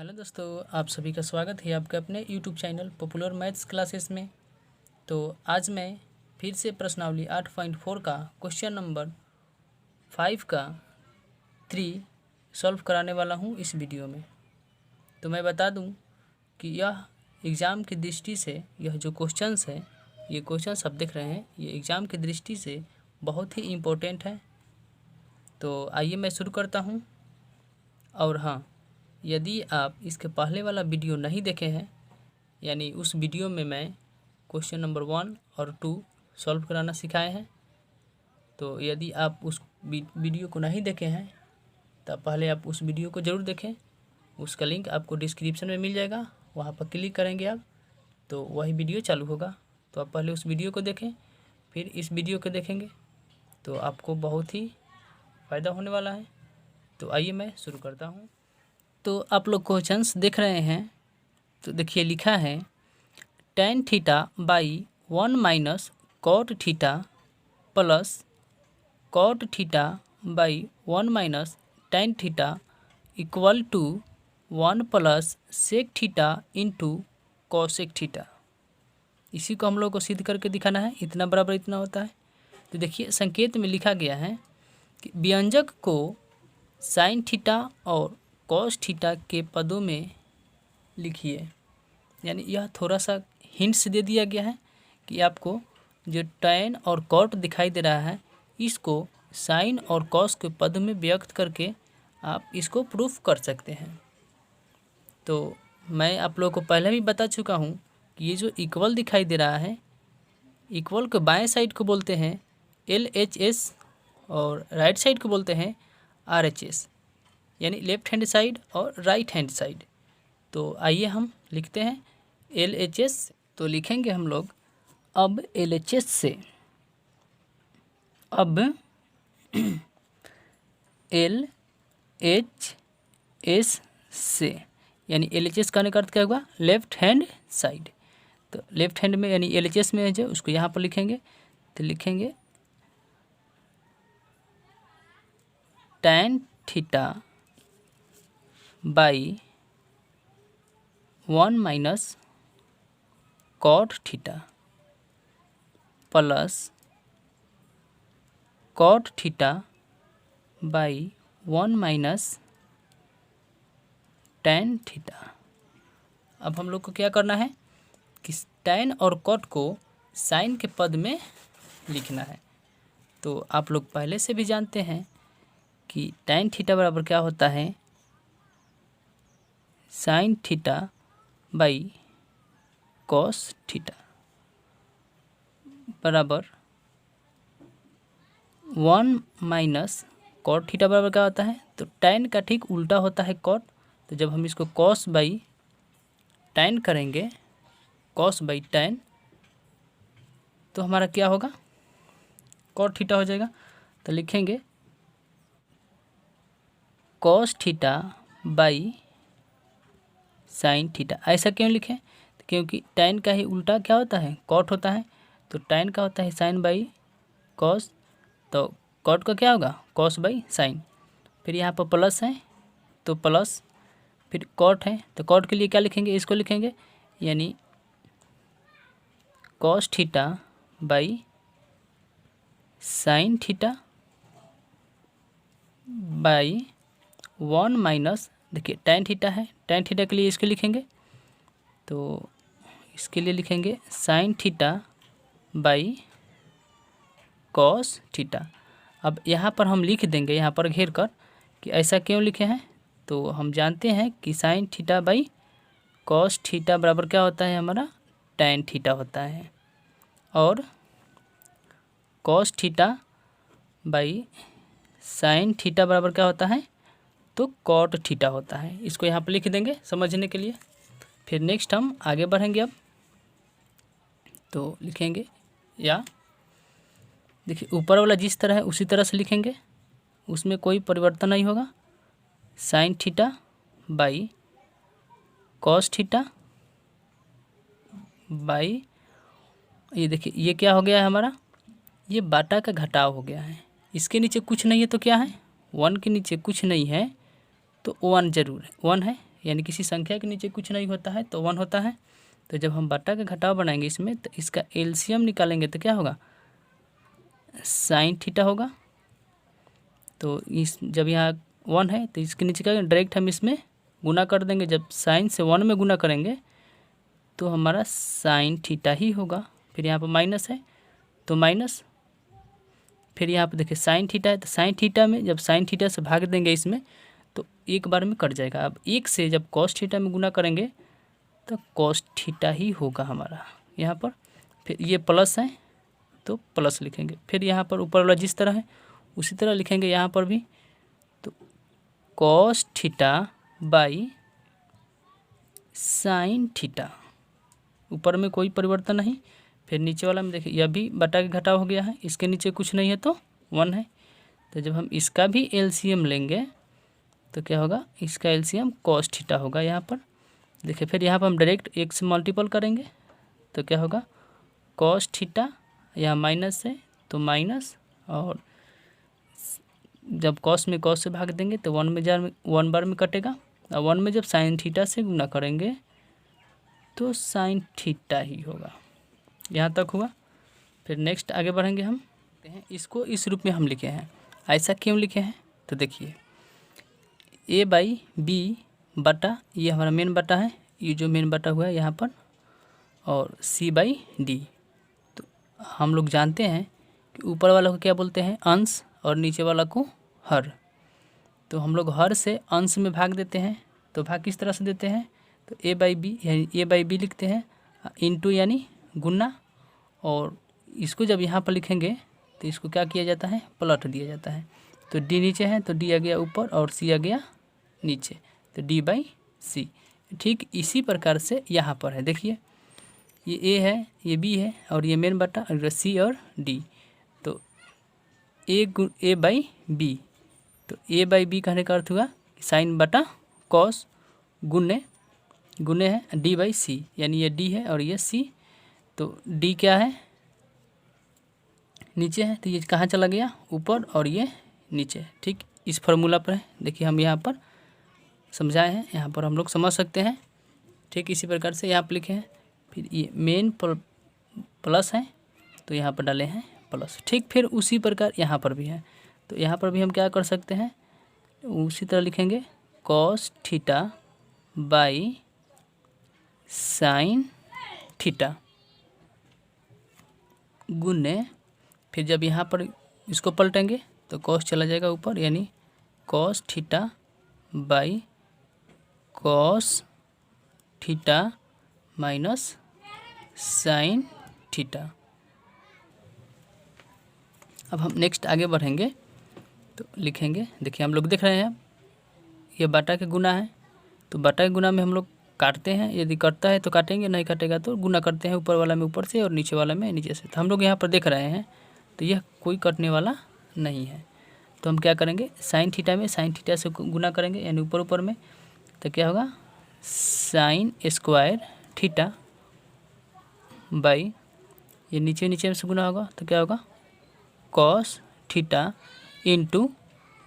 Hello दोस्तों, आप सभी का स्वागत है आपके अपने YouTube channel popular maths classes में। तो आज मैं फिर से प्रश्नावली 8.4 का क्वेश्चन नंबर 5 का 3 सॉल्व कराने वाला हूं इस वीडियो में। तो मैं बता दूं कि यह एग्ज़ाम की दृष्टि से यह जो क्वेश्चंस है, ये क्वेश्चंस आप देख रहे हैं, ये एग्ज़ाम की दृष्टि से बहुत ही इम्पोर्टेंट है। तो आइए मैं शुरू करता हूँ। और हाँ, यदि आप इसके पहले वाला वीडियो नहीं देखे हैं, यानी उस वीडियो में मैं क्वेश्चन नंबर 1 और 2 सॉल्व कराना सिखाए हैं, तो यदि आप उस वीडियो को नहीं देखे हैं तो पहले आप उस वीडियो को ज़रूर देखें। उसका लिंक आपको डिस्क्रिप्शन में मिल जाएगा, वहाँ पर क्लिक करेंगे आप तो वही वीडियो चालू होगा। तो आप पहले उस वीडियो को देखें, फिर इस वीडियो को देखेंगे तो आपको बहुत ही फ़ायदा होने वाला है। तो आइए मैं शुरू करता हूँ। तो आप लोग क्वेश्चंस देख रहे हैं, तो देखिए लिखा है tan theta by 1 minus cot theta plus cot theta by 1 minus tan theta equal to 1 plus sec theta into cosec theta. इसी को हम लोग को सिद्ध करके दिखाना है, इतना बराबर इतना होता है। तो देखिए संकेत में लिखा गया है कि व्यंजक को साइन थीटा और कॉस थीटा के पदों में लिखिए। यानी यह थोड़ा सा हिंट्स दे दिया गया है कि आपको जो टैन और कॉट दिखाई दे रहा है, इसको साइन और कॉस के पद में व्यक्त करके आप इसको प्रूफ कर सकते हैं। तो मैं आप लोगों को पहले भी बता चुका हूँ कि ये जो इक्वल दिखाई दे रहा है, इक्वल के बाएं साइड को बोलते हैं LHS और राइट साइड को बोलते हैं RHS, यानी लेफ्ट हैंड साइड और राइट हैंड साइड। तो आइए हम लिखते हैं LHS। तो लिखेंगे हम लोग अब LHS से, अब LHS से, यानी LHS का अर्थ क्या होगा, लेफ्ट हैंड साइड। तो लेफ्ट हैंड में यानी LHS में है जो, उसको यहाँ पर लिखेंगे। तो लिखेंगे tan theta by 1 minus cot theta plus cot theta by 1 minus tan theta. अब हम लोग को क्या करना है कि tan और कॉट को साइन के पद में लिखना है। तो आप लोग पहले से भी जानते हैं कि tan थीटा बराबर क्या होता है, sine theta by cos theta बराबर 1 माइनस कॉट थीटा बराबर क्या होता है, तो tan का ठीक उल्टा होता है कॉट। तो जब हम इसको कॉस बाई tan करेंगे, कॉस बाई tan, तो हमारा क्या होगा, कॉट थीटा हो जाएगा। तो लिखेंगे cos theta by sine theta. ऐसा क्यों लिखें, तो क्योंकि tan का ही उल्टा क्या होता है, कॉट होता है। तो tan का होता है साइन बाई कॉस, तो कॉट का क्या होगा, कॉस बाई साइन। फिर यहाँ पर प्लस है तो प्लस, फिर कॉट है तो कॉट के लिए क्या लिखेंगे, इसको लिखेंगे, यानी cos theta by sine theta by 1 minus, देखिए tan थीटा है, tan थीटा के लिए इसको लिखेंगे, तो इसके लिए लिखेंगे sine theta by cos theta. अब यहाँ पर हम लिख देंगे, यहाँ पर घेर कर, कि ऐसा क्यों लिखे हैं। तो हम जानते हैं कि sine theta by cos theta बराबर क्या होता है, हमारा tan थीटा होता है, और cos theta by sine theta बराबर क्या होता है, तो कॉट थीटा होता है। इसको यहाँ पर लिख देंगे समझने के लिए। फिर नेक्स्ट हम आगे बढ़ेंगे। अब तो लिखेंगे, या देखिए ऊपर वाला जिस तरह है उसी तरह से लिखेंगे, उसमें कोई परिवर्तन नहीं होगा। Sine theta by cos theta by, ये देखिए ये क्या हो गया है हमारा, ये बाटा का घटाव हो गया है। इसके नीचे कुछ नहीं है तो क्या है, 1 के नीचे कुछ नहीं है तो 1 जरूर है, 1 है, यानी किसी संख्या के नीचे कुछ नहीं होता है तो 1 होता है। तो जब हम बटा का घटाव बनाएंगे इसमें तो इसका एलसीएम निकालेंगे तो क्या होगा, साइन थीटा होगा। तो इस जब यहाँ 1 है तो इसके नीचे क्या डायरेक्ट हम इसमें गुना कर देंगे। जब साइन से 1 में गुना करेंगे तो हमारा साइन थीटा ही होगा। फिर यहाँ पर माइनस है तो माइनस, फिर यहाँ पर देखिए साइन थीटा है तो साइन थीटा में जब साइन थीटा से भाग देंगे इसमें तो एक बार में कट जाएगा। अब 1 से जब कॉस थीटा में गुना करेंगे तो कॉस थीटा ही होगा हमारा यहाँ पर। फिर ये प्लस है तो प्लस लिखेंगे। फिर यहाँ पर ऊपर वाला जिस तरह है उसी तरह लिखेंगे यहाँ पर भी। तो cos theta by sine theta, ऊपर में कोई परिवर्तन नहीं। फिर नीचे वाला में देखिए यह भी बटा के घटाव हो गया है, इसके नीचे कुछ नहीं है तो 1 है। तो जब हम इसका भी एलसीएम लेंगे तो क्या होगा, इसका एलसीएम कॉस थीटा होगा यहाँ पर। देखिए फिर यहाँ पर हम डायरेक्ट 1 से मल्टीपल करेंगे तो क्या होगा, कॉस थीटा, यहाँ माइनस है तो माइनस, और जब कॉस में कॉस से भाग देंगे तो 1 बार में कटेगा। और 1 में जब साइन थीटा से गुना करेंगे तो साइन थीटा ही होगा। यहाँ तक हुआ। फिर नेक्स्ट आगे बढ़ेंगे हम। इसको इस रूप में हम लिखे हैं। ऐसा क्यों लिखे हैं तो देखिए ए बाई बी बटा, ये हमारा मेन बटा है, ये जो मेन बटा हुआ है यहाँ पर, और सी बाई डी। तो हम लोग जानते हैं कि ऊपर वाला को क्या बोलते हैं, अंश, और नीचे वाला को हर। तो हम लोग हर से अंश में भाग देते हैं। तो भाग किस तरह से देते हैं, तो ए बाई बी, यानी ए बाई बी लिखते हैं, इंटू यानी गुना, और इसको जब यहाँ पर लिखेंगे तो इसको क्या किया जाता है, पलट दिया जाता है। तो डी नीचे है तो डी आ गया ऊपर और सी आ गया नीचे, तो डी बाई सी। ठीक इसी प्रकार से यहाँ पर है, देखिए ये ए है, ये बी है, और ये मेन बटा, और सी और डी। तो ए बाई बी, तो ए बाई बी कहने का अर्थ हुआ साइन बटा कॉस गुने है डी बाई सी, यानी ये डी है और ये सी। तो डी क्या है, नीचे है, तो ये कहाँ चला गया, ऊपर, और ये नीचे। ठीक इस फार्मूला पर है, देखिए हम यहाँ पर समझाए हैं, यहाँ पर हम लोग समझ सकते हैं। ठीक इसी प्रकार से यहाँ पर लिखे हैं। फिर ये मेन प्लस है तो यहाँ पर डाले हैं प्लस। ठीक फिर उसी प्रकार यहाँ पर भी है, तो यहाँ पर भी हम क्या कर सकते हैं, उसी तरह लिखेंगे cos theta by sine theta गुने, फिर जब यहाँ पर इसको पलटेंगे तो कॉस चला जाएगा ऊपर, यानी cos theta by cos theta minus sine theta. अब हम नेक्स्ट आगे बढ़ेंगे तो लिखेंगे, देखिए हम लोग देख रहे हैं ये बटा के गुना है, तो बटा के गुना में हम लोग काटते हैं, यदि कटता है तो काटेंगे, नहीं कटेगा तो गुना करते हैं, ऊपर वाला में ऊपर से और नीचे वाला में नीचे से। तो हम लोग यहाँ पर देख रहे हैं तो यह कोई कटने वाला नहीं है। तो हम क्या करेंगे, साइन थीटा में साइन थीटा से गुना करेंगे, यानी ऊपर ऊपर में, तो क्या होगा साइन स्क्वायर थीटा बाई, ये नीचे नीचे में से गुना होगा तो क्या होगा cos theta into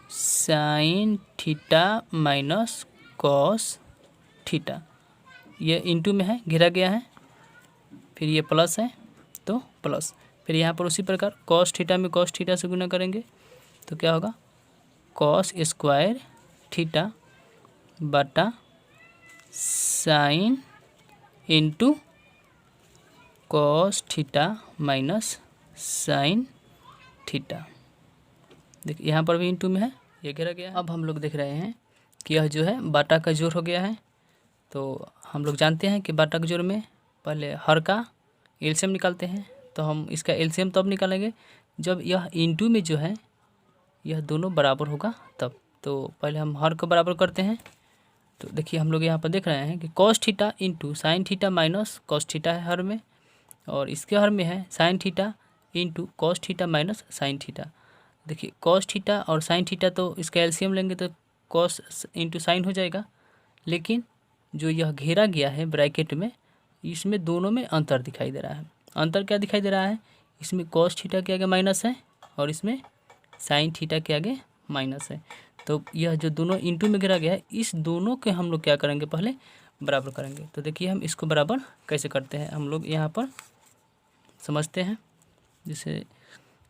sine theta minus cos theta. ये इंटू में है, घिरा गया है, फिर ये प्लस है तो प्लस। फिर यहाँ पर उसी प्रकार कॉस थीटा में कॉस थीटा से गुना करेंगे तो क्या होगा कॉस स्क्वायर थीटा बटा sine into cos theta minus sine theta. देखिए यहाँ पर भी इंटू में है, ये घेरा गया है। अब हम लोग देख रहे हैं कि यह जो है बाटा का जोड़ हो गया है। तो हम लोग जानते हैं कि बाटा के जोड़ में पहले हर का एलसीएम निकालते हैं, तो हम इसका एलसीएम तब निकालेंगे जब यह इंटू में जो है यह दोनों बराबर होगा तब। तो पहले हम हर को बराबर करते हैं। तो देखिए हम लोग यहाँ पर देख रहे हैं कि cos theta into sine theta minus cos theta है हर में, और इसके हर में है sign theta into cos theta minus sine theta. देखिए कॉस थीटा और साइन थीटा तो इसका एलसीएम लेंगे तो कॉस इंटू साइन हो जाएगा, लेकिन जो यह घेरा गया है ब्रैकेट में, इसमें दोनों में अंतर दिखाई दे रहा है। अंतर क्या दिखाई दे रहा है, इसमें कॉस थीटा के आगे माइनस है और इसमें साइन थीटा के आगे माइनस है। तो यह जो दोनों इंटू में गिरा गया है, इस दोनों के हम लोग क्या करेंगे, पहले बराबर करेंगे। तो देखिए हम इसको बराबर कैसे करते हैं, हम लोग यहाँ पर समझते हैं। जैसे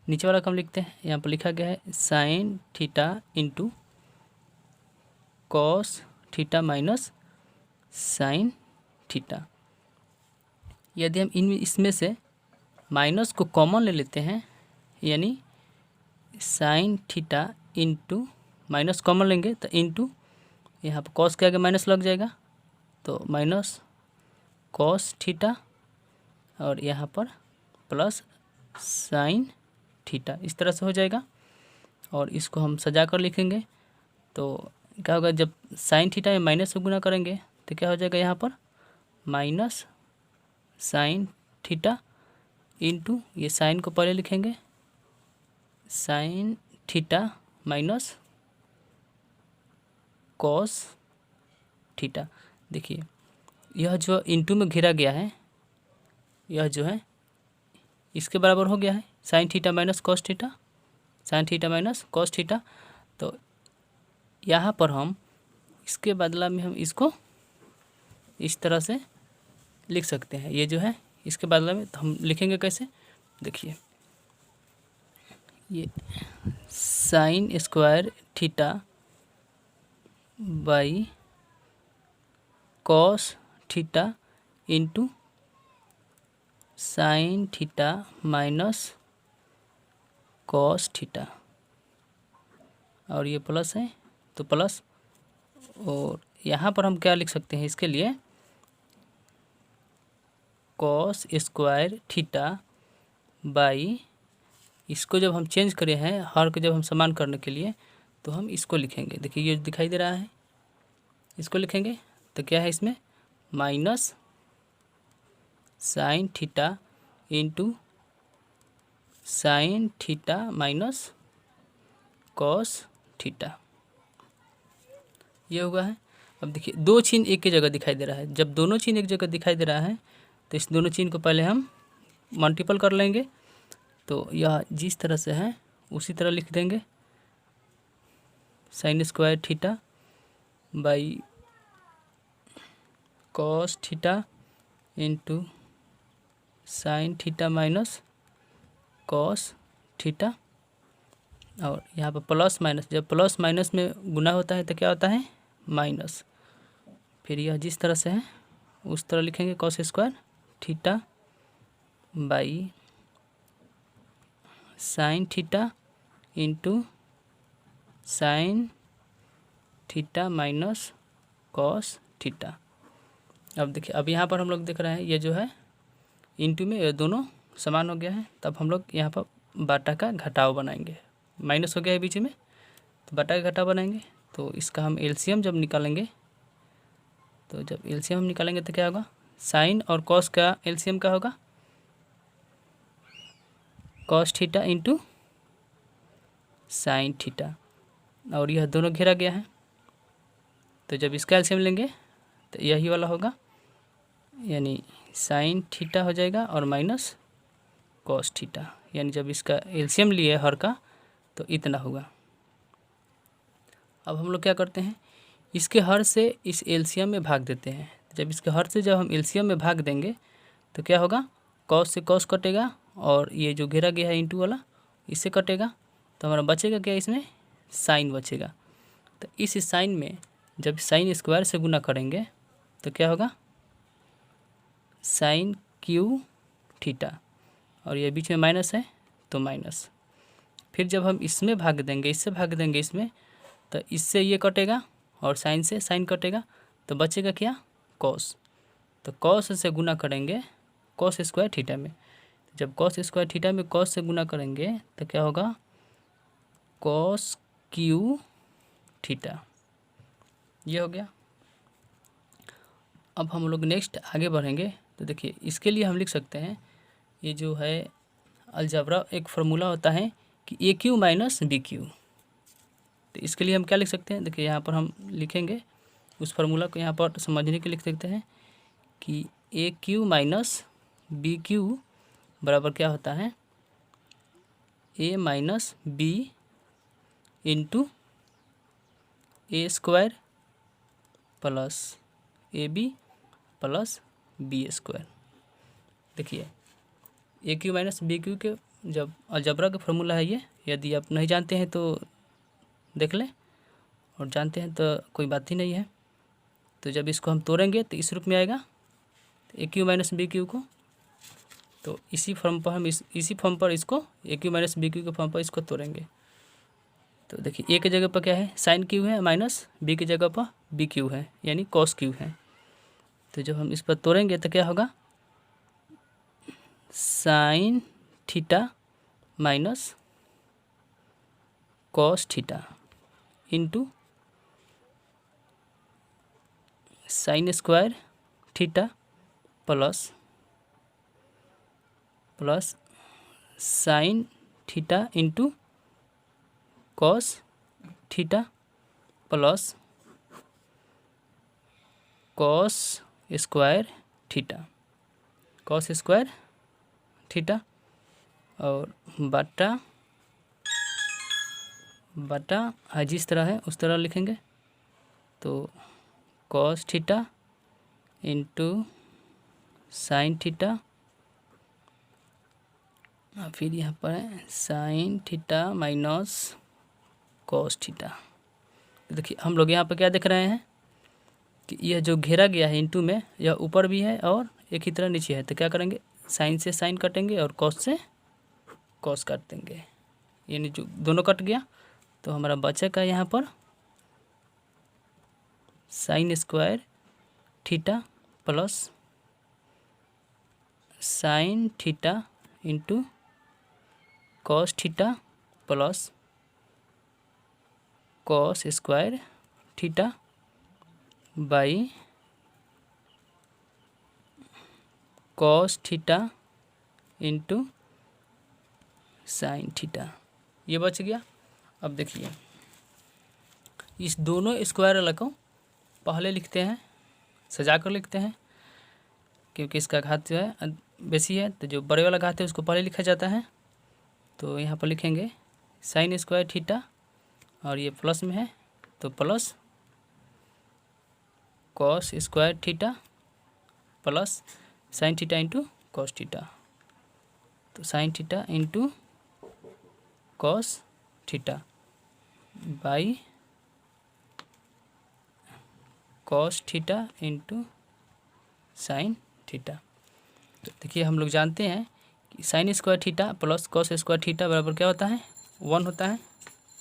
नीचे वाला कम लिखते हैं, यहाँ पर लिखा गया है sign theta into cos theta minus sine theta. यदि हम इसमें से माइनस को कॉमन ले लेते हैं, यानी sign theta into minus common लेंगे तो इंटू यहाँ पर कॉस के आगे माइनस लग जाएगा, तो माइनस कॉस थीटा और यहाँ पर प्लस साइन थीटा, इस तरह से हो जाएगा। और इसको हम सजा कर लिखेंगे तो क्या होगा, जब साइन थीटा में माइनस से गुना करेंगे तो क्या हो जाएगा, यहाँ पर माइनस साइन थीटा इंटू ये साइन को पहले लिखेंगे sine theta minus cos theta. देखिए यह जो इंटू में घिरा गया है, यह जो है इसके बराबर हो गया है sine theta minus cos theta, sine theta minus cos theta. तो यहाँ पर हम इसके बदला में हम इसको इस तरह से लिख सकते हैं। ये जो है इसके बदला में तो हम लिखेंगे कैसे, देखिए ये sign square theta by cos theta into sine theta minus cos theta, और ये प्लस है तो प्लस, और यहाँ पर हम क्या लिख सकते हैं इसके लिए, कॉस स्क्वायर थीटा बाई, इसको जब हम चेंज करे हैं हर को जब हम समान करने के लिए तो हम इसको लिखेंगे। देखिए ये दिखाई दे रहा है, इसको लिखेंगे तो क्या है इसमें minus sign theta into sine theta minus cos theta, ये हुआ है। अब देखिए दो चिन्ह एक ही जगह दिखाई दे रहा है, जब दोनों चिन्ह एक जगह दिखाई दे रहा है तो इस दोनों चिन्ह को पहले हम मल्टीपल कर लेंगे। तो यह जिस तरह से है उसी तरह लिख देंगे sign square theta by cos theta into sine theta minus cos theta, और यहाँ पर प्लस माइनस, जब प्लस माइनस में गुना होता है तो क्या होता है माइनस। फिर यह जिस तरह से है उस तरह लिखेंगे cos square theta by sine theta into sine theta minus cos theta. अब देखिए अब यहाँ पर हम लोग देख रहे हैं ये जो है इंटू में ये दोनों समान हो गया है, तब हम लोग यहाँ पर बाटा का घटाव बनाएंगे, माइनस हो गया है बीच में तो बाटा का घटाव बनाएंगे। तो इसका हम एलसीएम जब निकालेंगे, तो जब एलसीएम हम निकालेंगे तो क्या होगा, साइन और कॉस का एलसीएम क्या होगा, cos theta into sine theta, और यह दोनों घेरा गया है तो जब इसका एलसीएम लेंगे तो यही वाला होगा, यानी साइन थीटा हो जाएगा और माइनस कॉस थीटा, यानी जब इसका एलसीएम लिए हर का तो इतना होगा। अब हम लोग क्या करते हैं, इसके हर से इस एलसीएम में भाग देते हैं। जब इसके हर से जब हम एलसीएम में भाग देंगे तो क्या होगा, कॉस से कॉस कटेगा और ये जो घेरा गया है इंटू वाला इससे कटेगा, तो हमारा बचेगा क्या, इसमें साइन बचेगा। तो इस साइन में जब साइन स्क्वायर से गुना करेंगे तो क्या होगा, साइन क्यू थीटा, और ये बीच में माइनस है तो माइनस। फिर जब हम इसमें भाग देंगे, इससे भाग देंगे इसमें, तो इससे ये कटेगा और साइन से साइन कटेगा, तो बचेगा क्या, कॉस। तो कॉस से गुना करेंगे कॉस स्क्वायर थीटा में, जब कॉस स्क्वायर थीटा में कॉस से गुना करेंगे तो क्या होगा, कॉस क्यू थीटा, ये हो गया। अब हम लोग नेक्स्ट आगे बढ़ेंगे तो देखिए इसके लिए हम लिख सकते हैं, ये जो है अलजेब्रा एक फार्मूला होता है कि a cube minus b Q. तो इसके लिए हम क्या लिख सकते हैं, देखिए यहाँ पर हम लिखेंगे उस फार्मूला को, यहाँ पर समझने के लिख सकते हैं कि a cube minus b cube बराबर क्या होता है, a minus b into a square plus a b plus b square. देखिए a cube minus b cube के जब अलजबरा का फॉर्मूला है ये, यदि आप नहीं जानते हैं तो देख लें, और जानते हैं तो कोई बात ही नहीं है। तो जब इसको हम तोड़ेंगे तो इस रूप में आएगा, ए क्यू माइनस बी क्यू को, तो इसी फॉर्म पर हम इसी फॉर्म पर इसको ए क्यू माइनस बी क्यू के फॉर्म पर इसको तोड़ेंगे। तो देखिए ए की जगह पर क्या है, साइन क्यू है, माइनस बी की जगह पर बी क्यू है, यानी कॉस क्यू है। तो जब हम इस पर तोड़ेंगे तो क्या होगा, sine theta minus cos theta into sign square theta plus sine theta into cos theta plus cos square theta, cos square theta, और बटा जिस तरह है उस तरह लिखेंगे। तो cos theta into sine theta, फिर यहाँ पर है sine theta minus cos theta. देखिए हम लोग यहाँ पर क्या देख रहे हैं कि यह जो घेरा गया है इंटू में, यह ऊपर भी है और एक ही तरह नीचे है। तो क्या करेंगे, साइन से साइन काटेंगे और कॉस से कॉस काट देंगे, यानी जो दोनों कट गया। तो हमारा बचेगा यहाँ पर sign square theta plus sine theta into cos theta plus cos square theta by cos theta into sine theta, ये बच गया। अब देखिए इस दोनों स्क्वायर वाला को पहले लिखते हैं, सजा कर लिखते हैं, क्योंकि इसका घात जो है बेसी है, तो जो बड़े वाला घात है उसको पहले लिखा जाता है। तो यहाँ पर लिखेंगे साइन स्क्वायर थीटा, और ये प्लस में है तो plus cos square theta plus sine theta into cos theta, तो sine theta into cos theta by cos theta into sine theta. तो देखिए हम लोग जानते हैं कि sine square theta plus cos square theta बराबर क्या होता है, 1 होता है।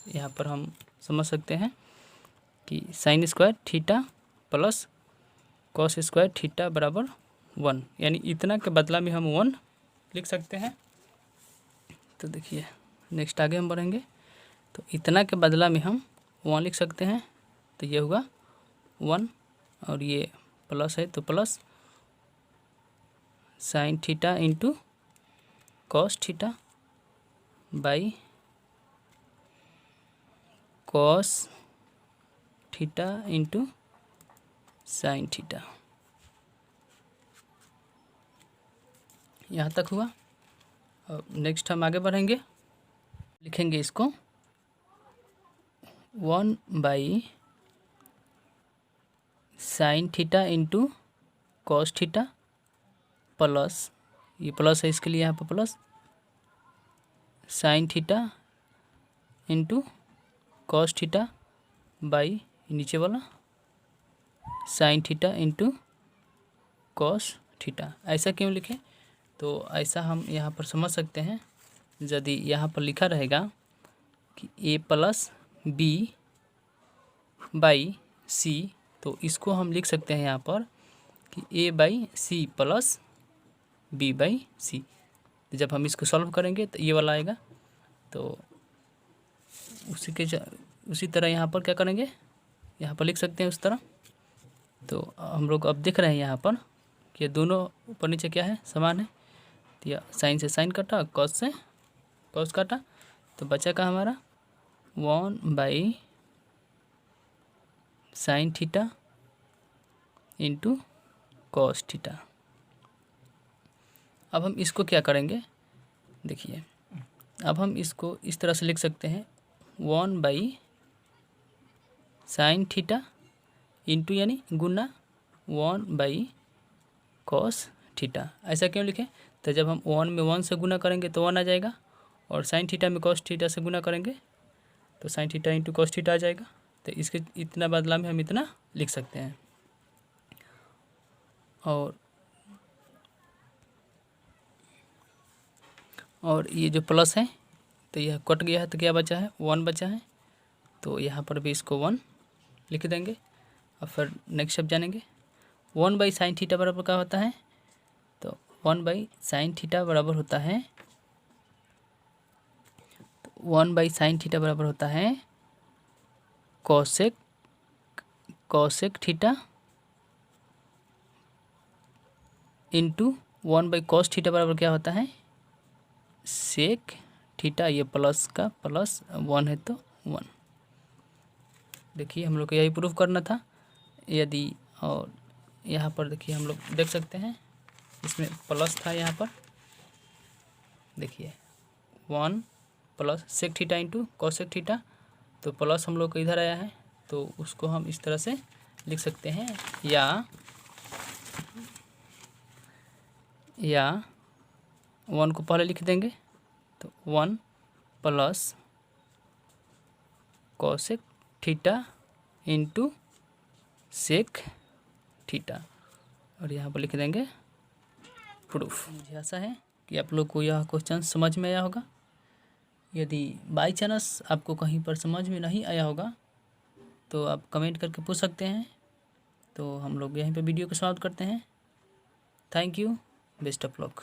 यहाँ पर हम समझ सकते हैं कि sine square theta plus cos square theta बराबर 1, यानी इतना के बदला में हम 1 लिख सकते हैं। तो देखिए नेक्स्ट आगे हम बढ़ेंगे, तो इतना के बदला में हम 1 लिख सकते हैं। तो ये होगा 1, और ये प्लस है तो plus sine theta into cos theta by cos theta into sine theta. यहाँ तक हुआ। अब नेक्स्ट हम आगे बढ़ेंगे, लिखेंगे इसको 1 by sine theta into cos theta plus, ये प्लस है इसके लिए यहाँ पर plus sine theta into cos theta by नीचे वाला sign theta into cos theta. ऐसा क्यों लिखें, तो ऐसा हम यहाँ पर समझ सकते हैं, यदि यहाँ पर लिखा रहेगा कि a plus b by c, तो इसको हम लिख सकते हैं यहाँ पर कि a by c plus b by c. जब हम इसको सॉल्व करेंगे तो ये वाला आएगा। तो उसी तरह यहाँ पर क्या करेंगे, यहाँ पर लिख सकते हैं उस तरह। तो हम लोग अब देख रहे हैं यहाँ पर कि दोनों ऊपर नीचे क्या है, समान है। तो यह साइन से साइन काटा, कॉस से कॉस काटा, तो बचा का हमारा 1 by sine theta into cos theta. अब हम इसको क्या करेंगे, देखिए अब हम इसको इस तरह से लिख सकते हैं 1 बाई साइन थीटा इंटू यानी गुना 1/cos थीटा। ऐसा क्यों लिखें? तो जब हम 1 में 1 से गुना करेंगे तो 1 आ जाएगा, और साइन थीटा में cos थीटा से गुना करेंगे तो sine theta into cos theta आ जाएगा। तो इसके इतना बदला में हम इतना लिख सकते हैं। और ये जो प्लस है तो यह कट गया है, तो क्या बचा है? 1 बचा है। तो यहाँ पर भी इसको 1 लिख देंगे और फिर नेक्स्ट स्टेप जानेंगे। 1/sin थीटा बराबर क्या होता है? तो 1/sin थीटा बराबर होता है 1/sin थीटा बराबर होता है cosec theta into 1/cos theta बराबर क्या होता है? Sec theta. ये प्लस का प्लस 1 है तो 1। देखिए हम लोग को यही प्रूफ करना था। यदि और यहाँ पर देखिए हम लोग देख सकते हैं इसमें प्लस था, यहाँ पर देखिए 1 plus sec theta into cosec theta, तो प्लस हम लोग को इधर आया है तो उसको हम इस तरह से लिख सकते हैं, या 1 को पहले लिख देंगे तो 1 plus cosec theta into sec theta, और यहाँ पर लिख देंगे प्रूफ। मुझे आशा है कि आप लोग को यह क्वेश्चन समझ में आया होगा। यदि बाई चांस आपको कहीं पर समझ में नहीं आया होगा तो आप कमेंट करके पूछ सकते हैं। तो हम लोग यहीं पे वीडियो को समाप्त करते हैं। Thank you, best of luck.